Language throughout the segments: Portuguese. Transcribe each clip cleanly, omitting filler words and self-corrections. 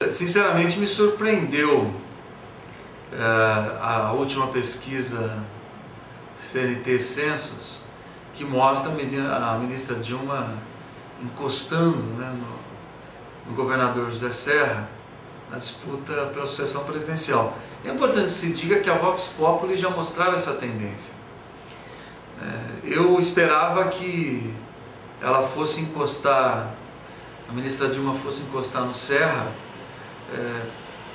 Sinceramente, me surpreendeu a última pesquisa CNT Census, que mostra a ministra Dilma encostando, né, no governador José Serra na disputa pela sucessão presidencial. É importante que se diga que a Vox Populi já mostrava essa tendência. Eu esperava que ela fosse encostar, a ministra Dilma fosse encostar no Serra,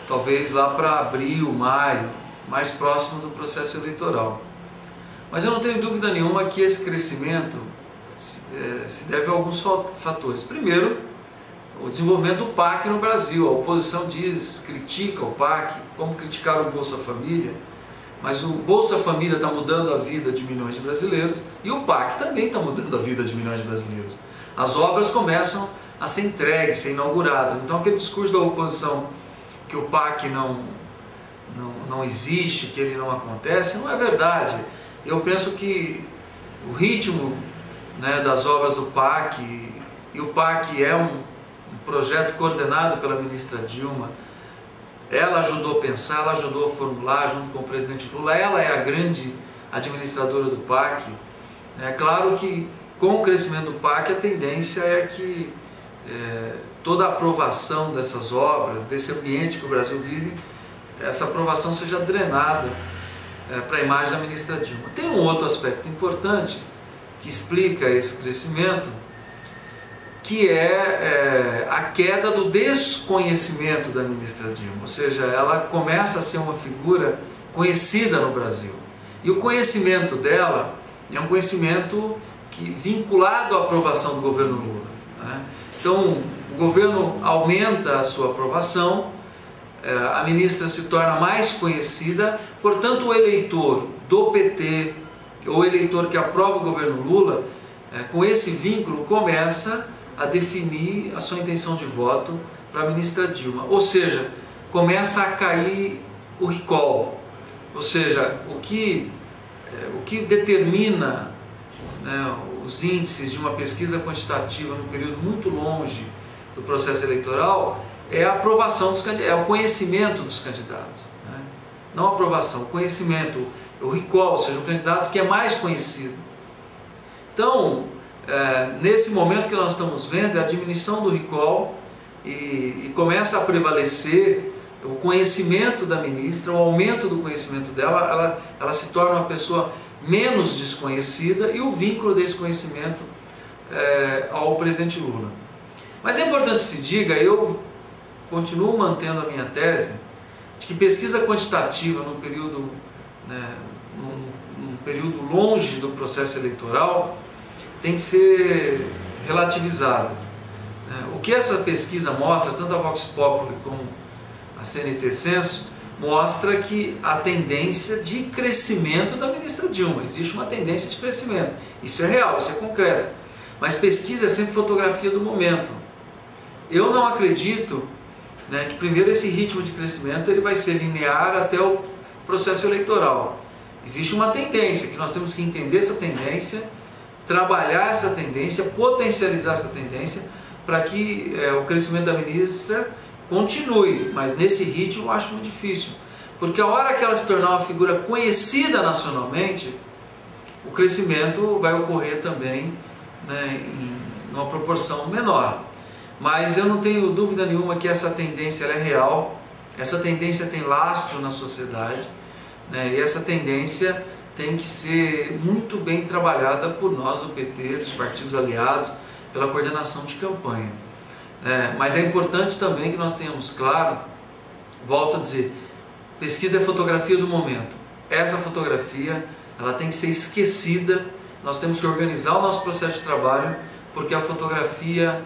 talvez lá para abril, maio, mais próximo do processo eleitoral. Mas eu não tenho dúvida nenhuma que esse crescimento se deve a alguns fatores. Primeiro, o desenvolvimento do PAC no Brasil. A oposição critica o PAC, como criticaram o Bolsa Família, mas o Bolsa Família está mudando a vida de milhões de brasileiros e o PAC também está mudando a vida de milhões de brasileiros. As obras começam a ser entregues, ser inauguradas. Então aquele discurso da oposição que o PAC não existe, que ele não acontece, não é verdade. Eu penso que o ritmo, né, das obras do PAC, e o PAC é um projeto coordenado pela ministra Dilma, ela ajudou a pensar, ela ajudou a formular junto com o presidente Lula, ela é a grande administradora do PAC. É claro que com o crescimento do PAC a tendência é que toda a aprovação dessas obras, desse ambiente que o Brasil vive, essa aprovação seja drenada para a imagem da ministra Dilma. Tem um outro aspecto importante que explica esse crescimento, que é a queda do desconhecimento da ministra Dilma, ou seja, ela começa a ser uma figura conhecida no Brasil. E o conhecimento dela é um conhecimento vinculado à aprovação do governo Lula, né? Então, o governo aumenta a sua aprovação, a ministra se torna mais conhecida, portanto o eleitor do PT, o eleitor que aprova o governo Lula, com esse vínculo começa a definir a sua intenção de voto para a ministra Dilma. Ou seja, começa a cair o recall. Ou seja, o que determina, né, os índices de uma pesquisa quantitativa num período muito longe do processo eleitoral é a aprovação dos candidatos, é o conhecimento dos candidatos, né? Não a aprovação, o conhecimento, o recall, ou seja, o candidato que é mais conhecido. Então, nesse momento que nós estamos vendo é a diminuição do recall e começa a prevalecer o conhecimento da ministra, o aumento do conhecimento dela, ela se torna uma pessoa menos desconhecida e o vínculo desse conhecimento ao presidente Lula. Mas é importante que se diga, eu continuo mantendo a minha tese de que pesquisa quantitativa num período, né, num período longe do processo eleitoral tem que ser relativizada. O que essa pesquisa mostra, tanto a Vox Populi como a CNT Census, mostra que a tendência de crescimento da ministra Dilma, existe uma tendência de crescimento, isso é real, isso é concreto, mas pesquisa é sempre fotografia do momento. Eu não acredito, né, que primeiro esse ritmo de crescimento ele vai ser linear até o processo eleitoral. Existe uma tendência, que nós temos que entender essa tendência, trabalhar essa tendência, potencializar essa tendência, para que o crescimento da ministra continue, mas nesse ritmo eu acho muito difícil, porque a hora que ela se tornar uma figura conhecida nacionalmente, o crescimento vai ocorrer também, né, em uma proporção menor. Mas eu não tenho dúvida nenhuma que essa tendência ela é real, essa tendência tem lastro na sociedade, né, e essa tendência tem que ser muito bem trabalhada por nós do PT, dos partidos aliados, pela coordenação de campanha. Mas é importante também que nós tenhamos claro, volto a dizer, pesquisa é fotografia do momento. Essa fotografia ela tem que ser esquecida, nós temos que organizar o nosso processo de trabalho, porque a fotografia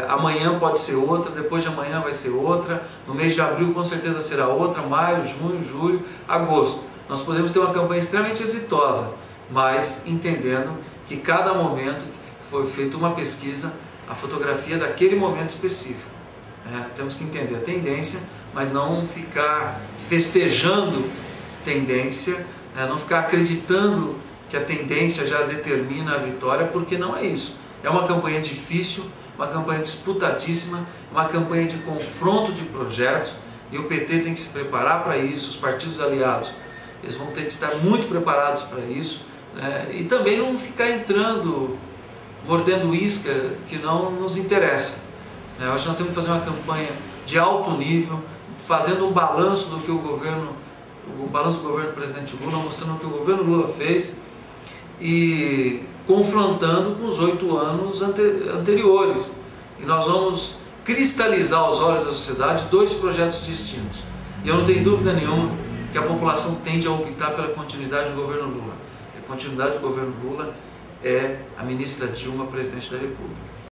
amanhã pode ser outra, depois de amanhã vai ser outra, no mês de abril com certeza será outra, maio, junho, julho, agosto. Nós podemos ter uma campanha extremamente exitosa, mas entendendo que cada momento que foi feita uma pesquisa, a fotografia daquele momento específico. Temos que entender a tendência, mas não ficar festejando tendência, não ficar acreditando que a tendência já determina a vitória, porque não é isso. É uma campanha difícil, uma campanha disputadíssima, uma campanha de confronto de projetos, e o PT tem que se preparar para isso, os partidos aliados, eles vão ter que estar muito preparados para isso, né? E também não ficar entrando, mordendo isca que não nos interessa, né? Hoje nós temos que fazer uma campanha de alto nível, fazendo um balanço do que o balanço do governo do presidente Lula, mostrando o que o governo Lula fez e confrontando com os 8 anos anteriores. E nós vamos cristalizar aos olhos da sociedade 2 projetos distintos. E eu não tenho dúvida nenhuma que a população tende a optar pela continuidade do governo Lula. A continuidade do governo Lula é a ministra Dilma, presidente da República.